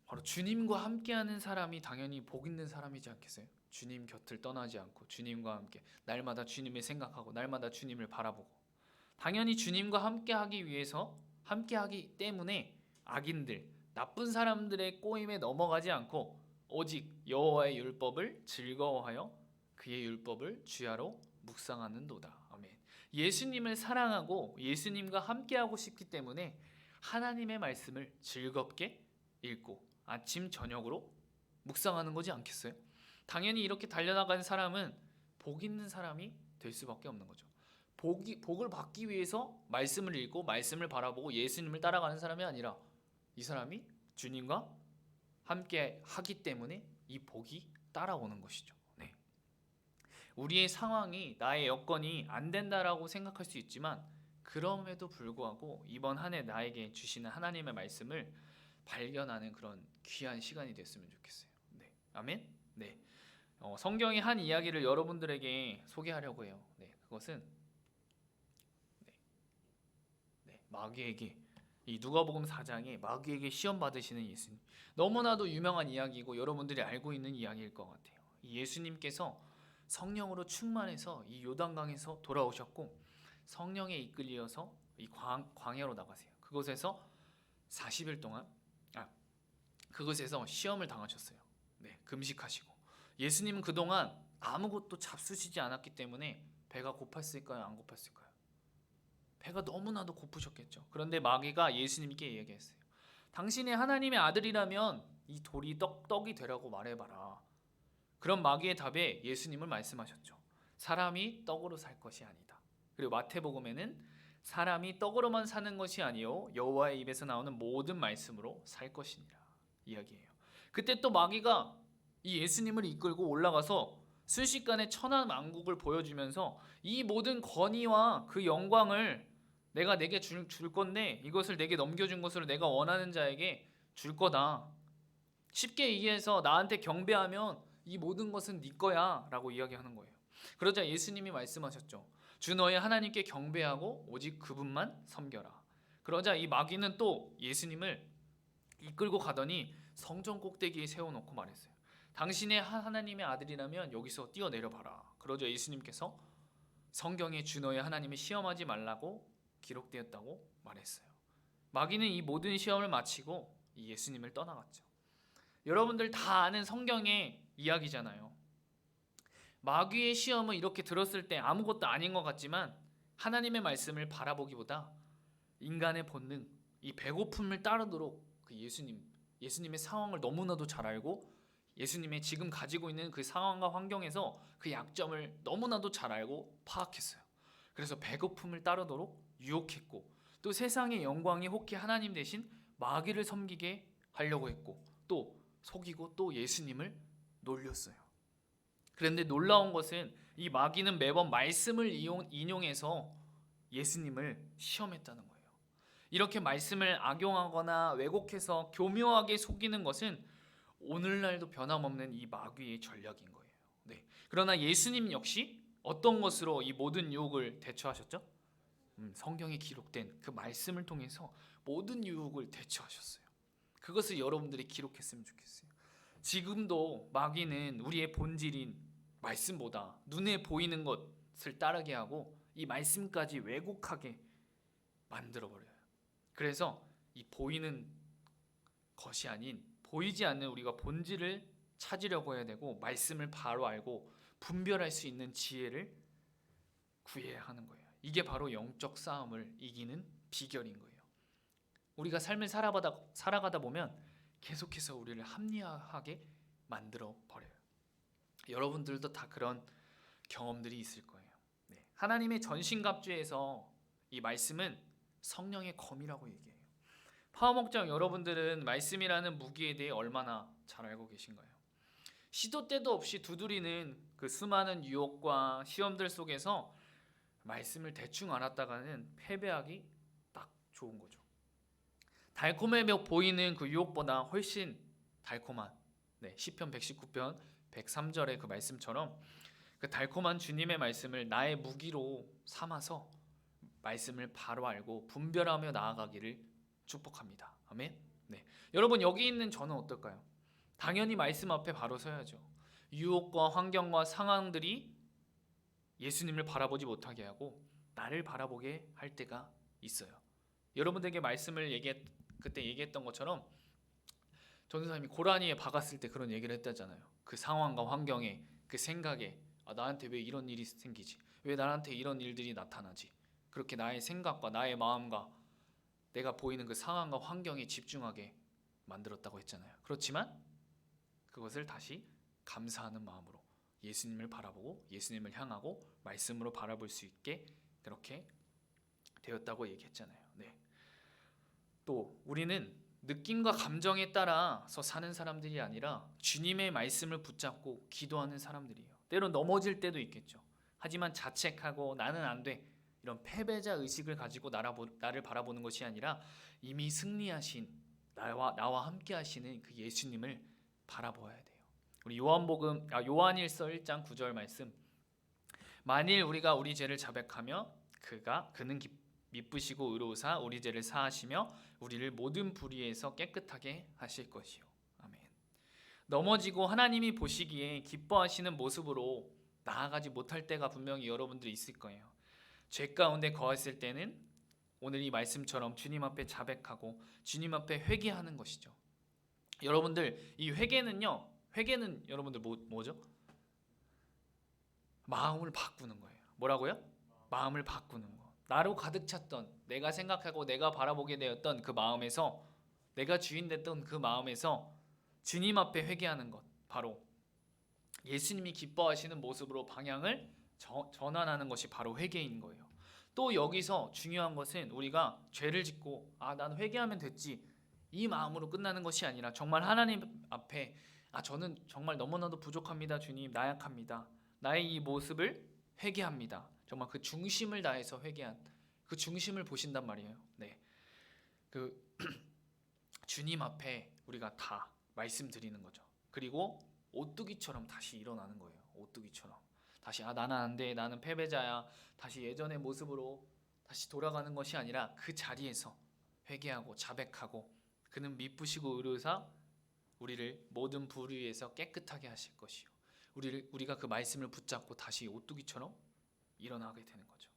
바로 주님과 함께하는 사람이 당연히 복 있는 사람이지 않겠어요? 주님 곁을 떠나지 않고 주님과 함께 날마다 주님을 생각하고 날마다 주님을 바라보고 당연히 주님과 함께하기 위해서 함께하기 때문에 악인들, 나쁜 사람들의 꼬임에 넘어가지 않고 오직 여호와의 율법을 즐거워하여 그의 율법을 주야로 묵상하는도다. 아멘. 예수님을 사랑하고 예수님과 함께하고 싶기 때문에 하나님의 말씀을 즐겁게 읽고 아침 저녁으로 묵상하는 거지 않겠어요? 당연히 이렇게 달려나가는 사람은 복 있는 사람이 될 수밖에 없는 거죠. 복을 받기 위해서 말씀을 읽고 말씀을 바라보고 예수님을 따라가는 사람이 아니라 이 사람이 주님과 함께 하기 때문에 이 복이 따라오는 것이죠. 네. 우리의 상황이 나의 여건이 안 된다라고 생각할 수 있지만 그럼에도 불구하고 이번 한 해 나에게 주시는 하나님의 말씀을 발견하는 그런 귀한 시간이 됐으면 좋겠어요. 네. 아멘. 네. 성경의 한 이야기를 여러분들에게 소개하려고 해요. 네. 그것은 마귀에게 이 누가복음 4장에 마귀에게 시험 받으시는 예수님. 너무나도 유명한 이야기이고 여러분들이 알고 있는 이야기일 것 같아요. 이 예수님께서 성령으로 충만해서 이 요단강에서 돌아오셨고 성령에 이끌려서 이 광야로 나가세요. 그곳에서 40일 동안 그곳에서 시험을 당하셨어요. 네, 금식하시고 예수님은 그동안 아무것도 잡수시지 않았기 때문에 배가 고팠을까요? 안 고팠을까요? 배가 너무나도 고프셨겠죠. 그런데 마귀가 예수님께 얘기했어요. 당신이 하나님의 아들이라면 이 돌이 떡이 되라고 말해봐라. 그런 마귀의 답에 예수님을 말씀하셨죠. 사람이 떡으로 살 것이 아니다. 그리고 마태복음에는 사람이 떡으로만 사는 것이 아니요 여호와의 입에서 나오는 모든 말씀으로 살 것이니라 이야기해요. 그때 또 마귀가 이 예수님을 이끌고 올라가서 순식간에 천하만국을 보여주면서 이 모든 권위와 그 영광을 내가 내게 줄 건데 이것을 내게 넘겨준 것으로 내가 원하는 자에게 줄 거다. 쉽게 얘기해서 나한테 경배하면 이 모든 것은 네 거야라고 이야기하는 거예요. 그러자 예수님이 말씀하셨죠. 주 너의 하나님께 경배하고 오직 그분만 섬겨라. 그러자 이 마귀는 또 예수님을 이끌고 가더니 성전 꼭대기에 세워놓고 말했어요. 당신의 하나님의 아들이라면 여기서 뛰어내려 봐라. 그러자 예수님께서 성경에 주 너의 하나님을 시험하지 말라고 기록되었다고 말했어요. 마귀는 이 모든 시험을 마치고 예수님을 떠나갔죠. 여러분들 다 아는 성경의 이야기잖아요. 마귀의 시험을 이렇게 들었을 때 아무것도 아닌 것 같지만 하나님의 말씀을 바라보기보다 인간의 본능, 이 배고픔을 따르도록 그 예수님의 상황을 너무나도 잘 알고 예수님의 지금 가지고 있는 그 상황과 환경에서 그 약점을 너무나도 잘 알고 파악했어요. 그래서 배고픔을 따르도록 유혹했고 또 세상의 영광이 혹히 하나님 대신 마귀를 섬기게 하려고 했고 또 속이고 또 예수님을 놀렸어요. 그런데 놀라운 것은 이 마귀는 매번 말씀을 인용해서 예수님을 시험했다는 거예요. 이렇게 말씀을 악용하거나 왜곡해서 교묘하게 속이는 것은 오늘날도 변함없는 이 마귀의 전략인 거예요. 네. 그러나 예수님 역시 어떤 것으로 이 모든 유혹을 대처하셨죠? 성경에 기록된 그 말씀을 통해서 모든 유혹을 대처하셨어요. 그것을 여러분들이 기록했으면 좋겠어요. 지금도 마귀는 우리의 본질인 말씀보다 눈에 보이는 것을 따르게 하고 이 말씀까지 왜곡하게 만들어버려요. 그래서 이 보이는 것이 아닌 보이지 않는 우리가 본질을 찾으려고 해야 되고 말씀을 바로 알고 분별할 수 있는 지혜를 구해야 하는 거예요. 이게 바로 영적 싸움을 이기는 비결인 거예요. 우리가 삶을 살아가다 보면 계속해서 우리를 합리화하게 만들어 버려요. 여러분들도 다 그런 경험들이 있을 거예요. 네. 하나님의 전신갑주에서 이 말씀은 성령의 검이라고 얘기해요. 파워목장 여러분들은 말씀이라는 무기에 대해 얼마나 잘 알고 계신가요? 시도 때도 없이 두드리는 그 수많은 유혹과 시험들 속에서 말씀을 대충 알았다가는 패배하기 딱 좋은 거죠. 달콤해 보이는 그 유혹보다 훨씬 달콤한 시편 119편 103절의 그 말씀처럼 그 달콤한 주님의 말씀을 나의 무기로 삼아서 말씀을 바로 알고 분별하며 나아가기를 축복합니다. 아멘. 네. 여러분 여기 있는 저는 어떨까요? 당연히 말씀 앞에 바로 서야죠. 유혹과 환경과 상황들이 예수님을 바라보지 못하게 하고 나를 바라보게 할 때가 있어요. 여러분들에게 말씀을 그때 얘기했던 것처럼 전도사님이 고라니에 박았을 때 그런 얘기를 했다잖아요. 그 상황과 환경에 그 생각에 나한테 왜 이런 일이 생기지? 왜 나한테 이런 일들이 나타나지? 그렇게 나의 생각과 나의 마음과 내가 보이는 그 상황과 환경에 집중하게 만들었다고 했잖아요. 그렇지만 그것을 다시 감사하는 마음으로 예수님을 바라보고 예수님을 향하고 말씀으로 바라볼 수 있게 그렇게 되었다고 얘기했잖아요. 네. 또 우리는 느낌과 감정에 따라서 사는 사람들이 아니라 주님의 말씀을 붙잡고 기도하는 사람들이에요. 때론 넘어질 때도 있겠죠. 하지만 자책하고 나는 안 돼 이런 패배자 의식을 가지고 나를 바라보는 것이 아니라 이미 승리하신 나와 함께 하시는 그 예수님을 바라보아야 돼요. 우리 요한일서 1장 9절 말씀. 만일 우리가 우리 죄를 자백하며 그는 미쁘시고 의로우사 우리 죄를 사하시며 우리를 모든 불의에서 깨끗하게 하실 것이요. 아멘. 넘어지고 하나님이 보시기에 기뻐하시는 모습으로 나아가지 못할 때가 분명히 여러분들이 있을 거예요. 죄 가운데 거했을 때는 오늘 이 말씀처럼 주님 앞에 자백하고 주님 앞에 회개하는 것이죠. 여러분들 이 회개는 여러분들 뭐죠? 마음을 바꾸는 거예요. 뭐라고요? 마음을 바꾸는 거. 나로 가득 찼던 내가 생각하고 내가 바라보게 되었던 그 마음에서 내가 주인 됐던 그 마음에서 주님 앞에 회개하는 것, 바로 예수님이 기뻐하시는 모습으로 방향을 전환하는 것이 바로 회개인 거예요. 또 여기서 중요한 것은 우리가 죄를 짓고 난 회개하면 됐지 이 마음으로 끝나는 것이 아니라 정말 하나님 앞에 저는 정말 너무나도 부족합니다. 주님 나약합니다. 나의 이 모습을 회개합니다. 정말 그 중심을 다해서 회개한 그 중심을 보신단 말이에요. 네, 그 주님 앞에 우리가 다 말씀드리는 거죠. 그리고 오뚜기처럼 다시 일어나는 거예요. 오뚜기처럼 다시 나는 안 돼, 나는 패배자야, 다시 예전의 모습으로 다시 돌아가는 것이 아니라 그 자리에서 회개하고 자백하고 그는 미쁘시고 의로사 우리를 모든 불의에서 깨끗하게 하실 것이요. 우리가 그 말씀을 붙잡고 다시 오뚜기처럼 일어나게 되는 거죠.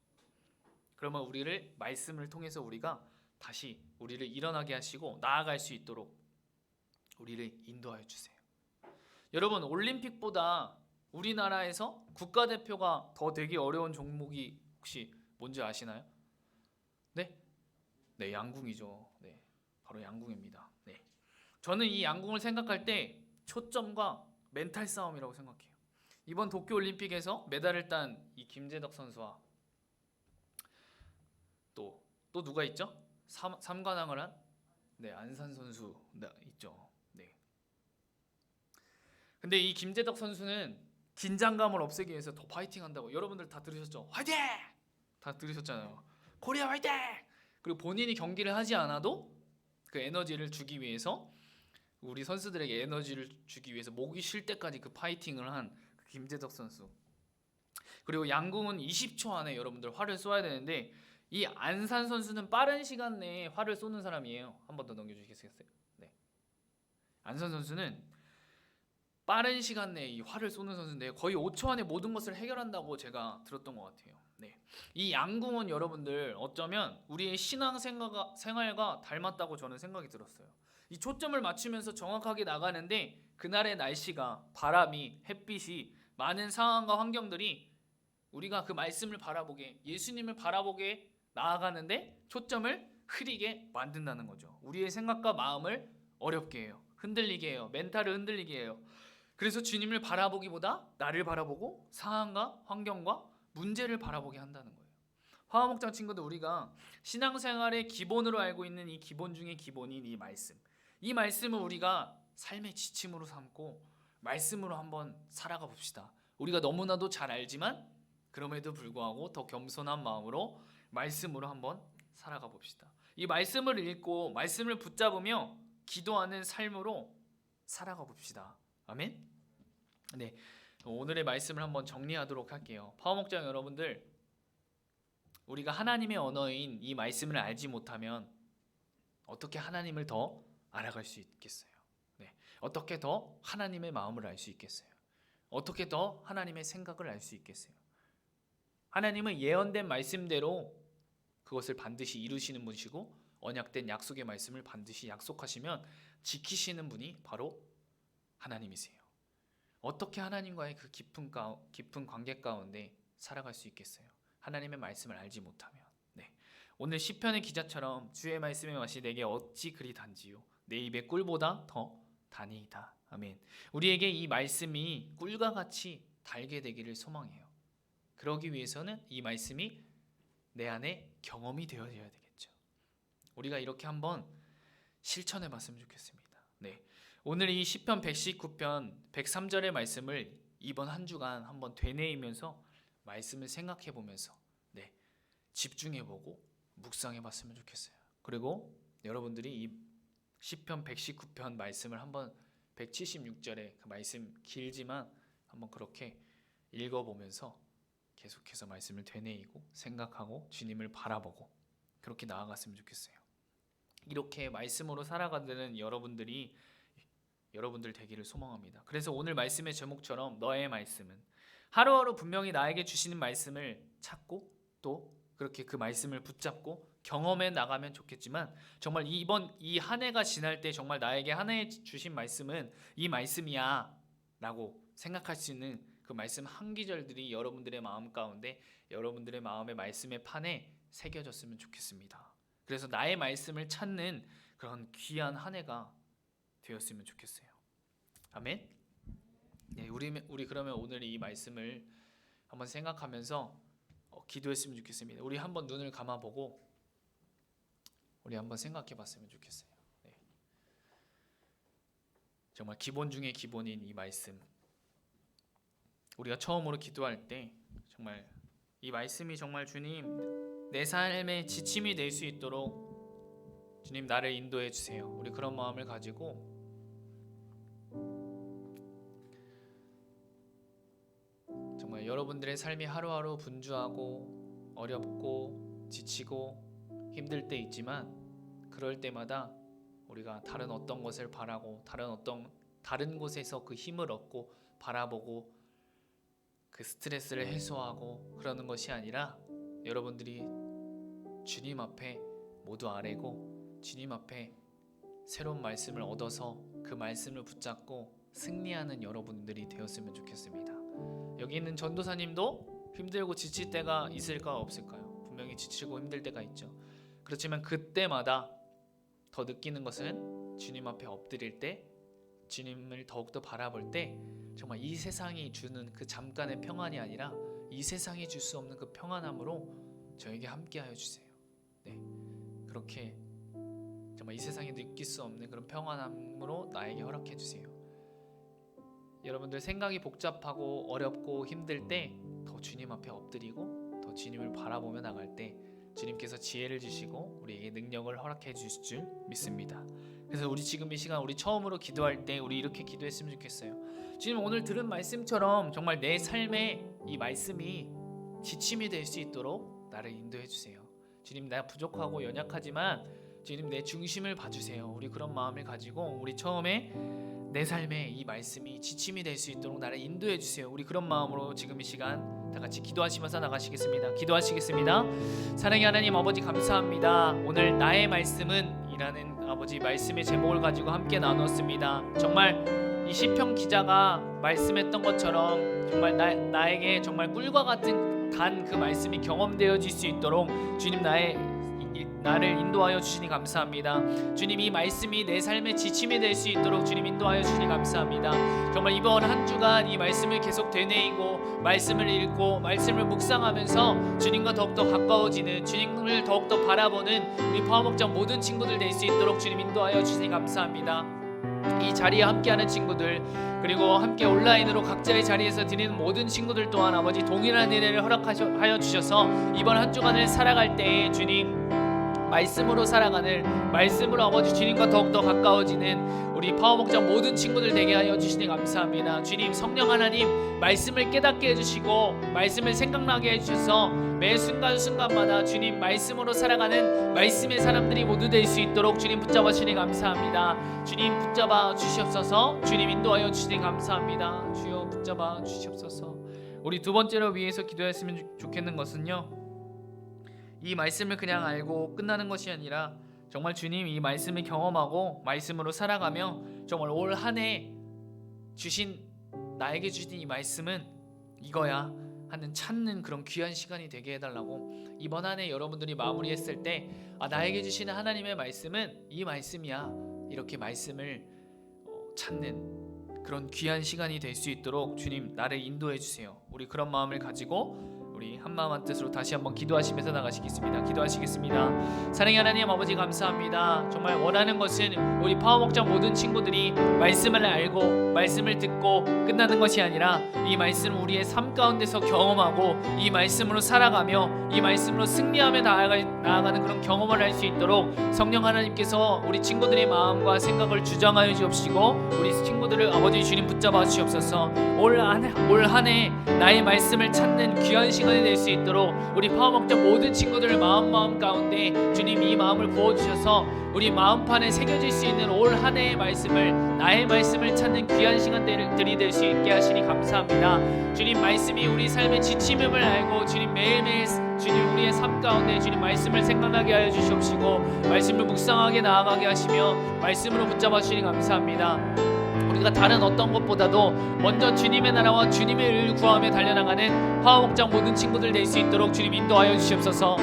그러면 우리를 말씀을 통해서 우리가 다시 우리를 일어나게 하시고 나아갈 수 있도록 우리를 인도하여 주세요. 여러분, 올림픽보다 우리나라에서 국가대표가 더 되기 어려운 종목이 혹시 뭔지 아시나요? 네? 네, 양궁이죠. 네, 바로 양궁입니다. 네, 저는 이 양궁을 생각할 때 초점과 멘탈 싸움이라고 생각해요. 이번 도쿄올림픽에서 메달을 딴 이 김재덕 선수와 또 누가 있죠? 삼관왕을 한 안산 선수 있죠. 네. 근데 이 김재덕 선수는 긴장감을 없애기 위해서 더 파이팅 한다고 여러분들 다 들으셨죠? 화이팅! 다 들으셨잖아요. 코리아 화이팅! 그리고 본인이 경기를 하지 않아도 그 에너지를 주기 위해서 우리 선수들에게 에너지를 주기 위해서 목이 쉴 때까지 그 파이팅을 한 그 김재덕 선수. 그리고 양궁은 20초 안에 여러분들 활을 쏘아야 되는데 이 안산 선수는 빠른 시간 내에 활을 쏘는 사람이에요. 한 번 더 넘겨주시겠어요? 네. 안산 선수는 빠른 시간 내에 이 활을 쏘는 선수인데 거의 5초 안에 모든 것을 해결한다고 제가 들었던 것 같아요. 네. 이 양궁은 여러분들 어쩌면 우리의 신앙 생활과 닮았다고 저는 생각이 들었어요. 이 초점을 맞추면서 정확하게 나가는데 그날의 날씨가, 바람이, 햇빛이, 많은 상황과 환경들이 우리가 그 말씀을 바라보게, 예수님을 바라보게 나아가는데 초점을 흐리게 만든다는 거죠. 우리의 생각과 마음을 어렵게 해요. 흔들리게 해요. 멘탈을 흔들리게 해요. 그래서 주님을 바라보기보다 나를 바라보고 상황과 환경과 문제를 바라보게 한다는 거예요. 화화목장 친구들, 우리가 신앙생활의 기본으로 알고 있는 이 기본 중의 기본인 이 말씀, 이 말씀을 우리가 삶의 지침으로 삼고 말씀으로 한번 살아가 봅시다. 우리가 너무나도 잘 알지만 그럼에도 불구하고 더 겸손한 마음으로 말씀으로 한번 살아가 봅시다. 이 말씀을 읽고 말씀을 붙잡으며 기도하는 삶으로 살아가 봅시다. 아멘. 네, 오늘의 말씀을 한번 정리하도록 할게요. 파워목장 여러분들, 우리가 하나님의 언어인 이 말씀을 알지 못하면 어떻게 하나님을 더 알아갈 수 있겠어요? 네, 어떻게 더 하나님의 마음을 알 수 있겠어요? 어떻게 더 하나님의 생각을 알 수 있겠어요? 하나님은 예언된 말씀대로 그것을 반드시 이루시는 분이시고 언약된 약속의 말씀을 반드시 약속하시면 지키시는 분이 바로 하나님이세요. 어떻게 하나님과의 그 깊은 관계 가운데 살아갈 수 있겠어요? 하나님의 말씀을 알지 못하면. 네, 오늘 시편의 기자처럼 주의 말씀의 맛이 내게 어찌 그리 단지요 내 입에 꿀보다 더 다니이다. 아멘. 우리에게 이 말씀이 꿀과 같이 달게 되기를 소망해요. 그러기 위해서는 이 말씀이 내 안에 경험이 되어야 되겠죠. 우리가 이렇게 한번 실천해 봤으면 좋겠습니다. 네, 오늘 이 시편 119편 103절의 말씀을 이번 한 주간 한번 되뇌이면서 말씀을 생각해 보면서 집중해 보고 묵상해 봤으면 좋겠어요. 그리고 여러분들이 이 시편 119편 말씀을 한번 176절의 그 말씀 길지만 한번 그렇게 읽어 보면서 계속해서 말씀을 되뇌이고 생각하고 주님을 바라보고 그렇게 나아갔으면 좋겠어요. 이렇게 말씀으로 살아가는 여러분들 되기를 소망합니다. 그래서 오늘 말씀의 제목처럼 너의 말씀은, 하루하루 분명히 나에게 주시는 말씀을 찾고 또 그렇게 그 말씀을 붙잡고 경험해 나가면 좋겠지만, 정말 이번 이 한 해가 지날 때 정말 나에게 한 해 주신 말씀은 이 말씀이야 라고 생각할 수 있는 그 말씀 한 기절들이 여러분들의 마음 가운데, 여러분들의 마음의 말씀의 판에 새겨졌으면 좋겠습니다. 그래서 나의 말씀을 찾는 그런 귀한 한 해가 되었으면 좋겠어요. 아멘. 네, 우리 그러면 오늘 이 말씀을 한번 생각하면서 기도했으면 좋겠습니다. 우리 한번 눈을 감아보고 우리 한번 생각해봤으면 좋겠어요. 네. 정말 기본 중에 기본인 이 말씀, 우리가 처음으로 기도할 때 정말 이 말씀이 정말 주님 내 삶의 지침이 될 수 있도록 주님 나를 인도해 주세요. 우리 그런 마음을 가지고 여러분들의 삶이 하루하루 분주하고 어렵고 지치고 힘들 때 있지만 그럴 때마다 우리가 다른 어떤 것을 바라고 다른 곳에서 그 힘을 얻고 바라보고 그 스트레스를 해소하고 그러는 것이 아니라 여러분들이 주님 앞에 모두 아뢰고 주님 앞에 새로운 말씀을 얻어서 그 말씀을 붙잡고 승리하는 여러분들이 되었으면 좋겠습니다. 여기 있는 전도사님도 힘들고 지칠 때가 있을까 없을까요? 분명히 지치고 힘들 때가 있죠. 그렇지만 그때마다 더 느끼는 것은 주님 앞에 엎드릴 때, 주님을 더욱더 바라볼 때 정말 이 세상이 주는 그 잠깐의 평안이 아니라 이 세상이 줄 수 없는 그 평안함으로 저에게 함께하여 주세요. 네, 그렇게 정말 이 세상이 느낄 수 없는 그런 평안함으로 나에게 허락해 주세요. 여러분들 생각이 복잡하고 어렵고 힘들 때 더 주님 앞에 엎드리고 더 주님을 바라보며 나갈 때 주님께서 지혜를 주시고 우리에게 능력을 허락해 주실 줄 믿습니다. 그래서 우리 지금 이 시간 우리 처음으로 기도할 때 우리 이렇게 기도했으면 좋겠어요. 주님, 오늘 들은 말씀처럼 정말 내 삶에 이 말씀이 지침이 될 수 있도록 나를 인도해 주세요. 주님, 나 부족하고 연약하지만 주님 내 중심을 봐주세요. 우리 그런 마음을 가지고 우리 처음에 내 삶에 이 말씀이 지침이 될 수 있도록 나를 인도해 주세요. 우리 그런 마음으로 지금 이 시간 다 같이 기도하시면서 나가시겠습니다. 기도하시겠습니다. 사랑의 하나님 아버지, 감사합니다. 오늘 나의 말씀은 이라는 아버지 말씀의 제목을 가지고 함께 나눴습니다. 정말 이 시편 기자가 말씀했던 것처럼 정말 나에게 정말 꿀과 같은 단 그 말씀이 경험되어질 수 있도록 주님 나를 인도하여 주시니 감사합니다. 주님, 이 말씀이 내 삶의 지침이 될 수 있도록 주님 인도하여 주시니 감사합니다. 정말 이번 한 주간 이 말씀을 계속 되뇌이고 말씀을 읽고 말씀을 묵상하면서 주님과 더욱더 가까워지는, 주님을 더욱더 바라보는 우리 파워목장 모든 친구들 될 수 있도록 주님 인도하여 주시니 감사합니다. 이 자리에 함께하는 친구들, 그리고 함께 온라인으로 각자의 자리에서 드리는 모든 친구들 또한 아버지 동일한 은혜를 허락하여 주셔서 이번 한 주간을 살아갈 때에 주님 말씀으로 살아가는, 말씀으로 아버지 주님과 더욱더 가까워지는 우리 파워목장 모든 친구들 되게 하여 주시니 감사합니다. 주님, 성령 하나님 말씀을 깨닫게 해주시고 말씀을 생각나게 해주셔서 매 순간순간마다 주님 말씀으로 살아가는 말씀의 사람들이 모두 될 수 있도록 주님 붙잡아 주시니 감사합니다. 주님 붙잡아 주시옵소서. 주님 인도하여 주시니 감사합니다. 주여 붙잡아 주시옵소서. 우리 두 번째로 위해서 기도했으면 좋겠는 것은요, 이 말씀을 그냥 알고 끝나는 것이 아니라 정말 주님 이 말씀을 경험하고 말씀으로 살아가며 정말 올 한 해 나에게 주신 이 말씀은 이거야 하는 찾는 그런 귀한 시간이 되게 해달라고, 이번 한 해 여러분들이 마무리했을 때 나에게 주시는 하나님의 말씀은 이 말씀이야, 이렇게 말씀을 찾는 그런 귀한 시간이 될 수 있도록 주님 나를 인도해 주세요. 우리 그런 마음을 가지고 우리 한마음 한뜻으로 다시 한번 기도하시면서 나가시겠습니다. 기도하시겠습니다. 사랑의 하나님 아버지, 감사합니다. 정말 원하는 것은 우리 파워목장 모든 친구들이 말씀을 알고 말씀을 듣고 끝나는 것이 아니라 이 말씀을 우리의 삶 가운데서 경험하고 이 말씀으로 살아가며 이 말씀으로 승리하며 나아가는 그런 경험을 할 수 있도록 성령 하나님께서 우리 친구들의 마음과 생각을 주장하여 주옵시고 우리 친구들을 아버지 주님 붙잡아 주시옵소서. 올 한 해 나의 말씀을 찾는 귀한 시간이 될 수 있도록 우리 파워목장 모든 친구들 마음 가운데 주님 이 마음을 부어주셔서 우리 마음판에 새겨질 수 있는 올 한 해의 말씀을, 나의 말씀을 찾는 귀한 시간들이 될 수 있게 하시니 감사합니다. 주님 말씀이 우리 삶의 지침임을 알고 주님 매일매일 주님 우리의 삶 가운데 주님 말씀을 생각나게 하여 주시옵시고 말씀을 묵상하게 나아가게 하시며 말씀으로 붙잡아 주시니 감사합니다. 우리가 다른 어떤 것보다도 먼저 주님의 나라와 주님의 의를 구하며 달려나가는 파워목장 모든 친구들 될 수 있도록 주님 인도하여 주시옵소서.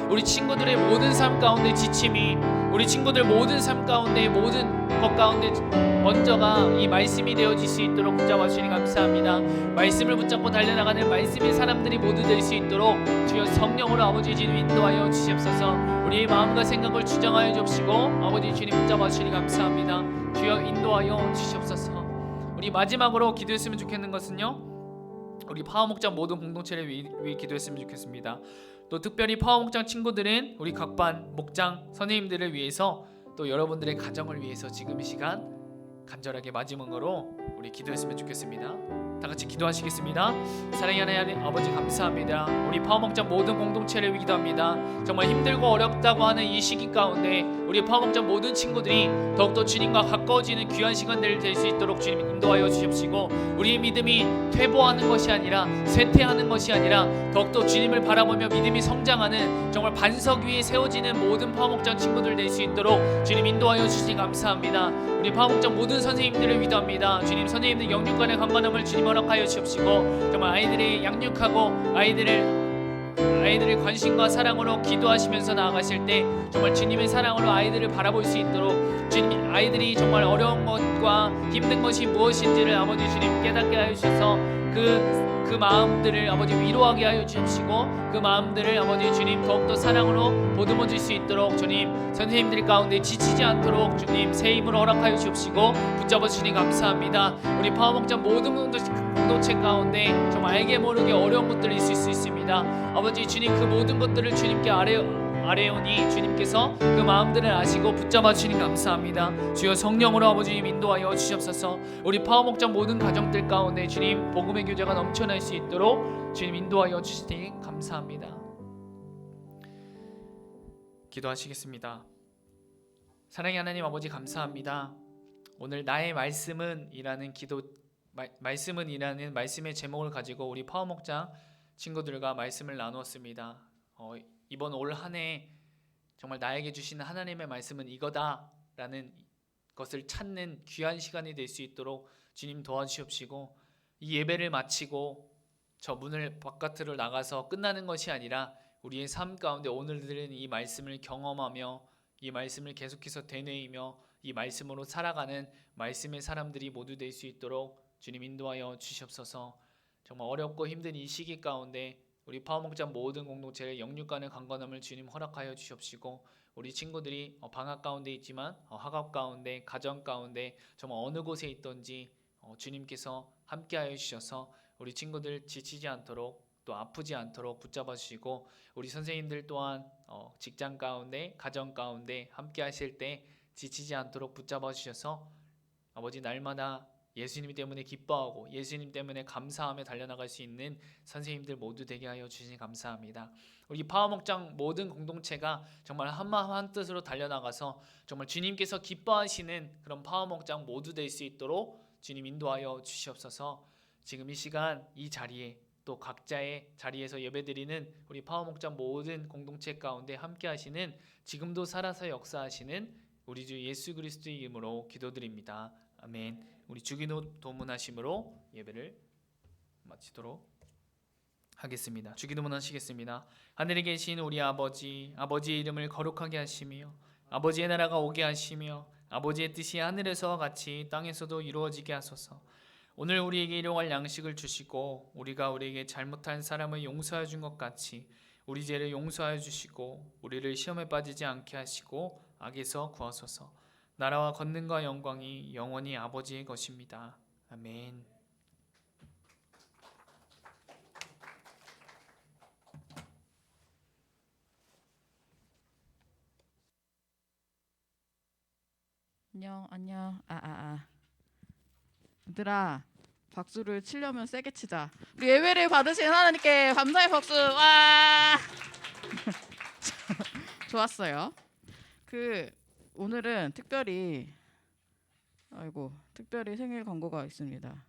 우리 친구들의 모든 삶 가운데 지침이, 우리 친구들 모든 삶 가운데 모든 것 가운데 먼저가 이 말씀이 되어질 수 있도록 붙잡아 주시니 감사합니다. 말씀을 붙잡고 달려나가는 말씀의 사람들이 모두 될 수 있도록 주여 성령으로 아버지 주님 인도하여 주시옵소서. 우리의 마음과 생각을 주장하여 주시고 아버지 주님 붙잡아 주시니 감사합니다. 주여 인도하여 주시옵소서. 우리 마지막으로 기도했으면 좋겠는 것은요, 우리 파워목장 모든 공동체를 위해 기도했으면 좋겠습니다. 또 특별히 파워목장 친구들은 우리 각반 목장 선생님들을 위해서 또 여러분들의 가정을 위해서 지금 이 시간 간절하게 마지막으로 우리 기도했으면 좋겠습니다. 다 같이 기도하시겠습니다. 사랑의 하나님 아버지 감사합니다. 우리 파워목장 모든 공동체를 기도합니다. 정말 힘들고 어렵다고 하는 이 시기 가운데 우리 파워목장 모든 친구들이 더욱더 주님과 가까워지는 귀한 시간들 될 수 있도록 주님 인도하여 주십시고, 우리의 믿음이 퇴보하는 것이 아니라 쇠퇴하는 것이 아니라 더욱더 주님을 바라보며 믿음이 성장하는 정말 반석 위에 세워지는 모든 파워목장 친구들 될 수 있도록 주님 인도하여 주시니 감사합니다. 우리 파워목장 모든 선생님들을 기도합니다. 주님, 선생님들 영육간의 강건함을 주님 허락하여 주옵시고, 정말 아이들이 양육하고 아이들을 관심과 사랑으로 기도하시면서 나아가실 때 정말 주님의 사랑으로 아이들을 바라볼 수 있도록, 주님, 아이들이 정말 어려운 것과 힘든 것이 무엇인지를 아버지 주님 깨닫게 하여 주셔서 그 마음들을 아버지 위로하게 하여 주십시고, 그 마음들을 아버지 주님 더욱더 사랑으로 보듬어 줄 수 있도록 주님, 선생님들 가운데 지치지 않도록 주님 새 힘을 허락하여 주십시고 붙잡아 주시니 감사합니다. 우리 파워목장 모든 공동체 가운데 정말 알게 모르게 어려운 것들이 있을 수 있습니다. 아버지 주님, 그 모든 것들을 주님께 아뢰오니 주님께서 그 마음들을 아시고 붙잡아 주시니 감사합니다. 주여 성령으로 아버지님 인도하여 주시옵소서. 우리 파워목장 모든 가정들 가운데 주님 복음의 교제가 넘쳐날 수 있도록 주님 인도하여 주시니 감사합니다. 기도하시겠습니다. 사랑의 하나님 아버지 감사합니다. 오늘 나의 말씀은 이라는 말씀의 제목을 가지고 우리 파워목장 친구들과 말씀을 나누었습니다. 이번 올 한 해 정말 나에게 주시는 하나님의 말씀은 이거다라는 것을 찾는 귀한 시간이 될 수 있도록 주님 도와주시옵시고, 이 예배를 마치고 저 문을 바깥으로 나가서 끝나는 것이 아니라 우리의 삶 가운데 오늘 들은 이 말씀을 경험하며 이 말씀을 계속해서 되뇌이며 이 말씀으로 살아가는 말씀의 사람들이 모두 될 수 있도록 주님 인도하여 주시옵소서. 정말 어렵고 힘든 이 시기 가운데 우리 파워목장 모든 공동체를 영육간의 강건함을 주님 허락하여 주시옵시고, 우리 친구들이 방학 가운데 있지만 학업 가운데, 가정 가운데 정말 어느 곳에 있든지 주님께서 함께하여 주셔서 우리 친구들 지치지 않도록 또 아프지 않도록 붙잡아 주시고, 우리 선생님들 또한 직장 가운데, 가정 가운데 함께 하실 때 지치지 않도록 붙잡아 주셔서 아버지 날마다 예수님 때문에 기뻐하고 예수님 때문에 감사하며 달려나갈 수 있는 선생님들 모두 되게 하여 주시니 감사합니다. 우리 파워목장 모든 공동체가 정말 한마음 한뜻으로 달려나가서 정말 주님께서 기뻐하시는 그런 파워목장 모두 될 수 있도록 주님 인도하여 주시옵소서. 지금 이 시간 이 자리에 또 각자의 자리에서 예배드리는 우리 파워목장 모든 공동체 가운데 함께 하시는, 지금도 살아서 역사하시는 우리 주 예수 그리스도의 이름으로 기도드립니다. 아멘. 우리 주기도 도문하심으로 예배를 마치도록 하겠습니다. 주기도문 하시겠습니다. 하늘에 계신 우리 아버지, 아버지의 이름을 거룩하게 하시며 아버지의 나라가 오게 하시며 아버지의 뜻이 하늘에서와 같이 땅에서도 이루어지게 하소서. 오늘 우리에게 일용할 양식을 주시고 우리가 우리에게 잘못한 사람을 용서해 준 것 같이 우리 죄를 용서하여 주시고 우리를 시험에 빠지지 않게 하시고 악에서 구하소서. 나라와 권능과 영광이 영원히 아버지의 것입니다. 아멘. 안녕. 얘들아, 박수를 치려면 세게 치자. 우리 예배를 받으신 하나님께 감사의 박수. 와. 좋았어요. 오늘은 특별히 생일 광고가 있습니다.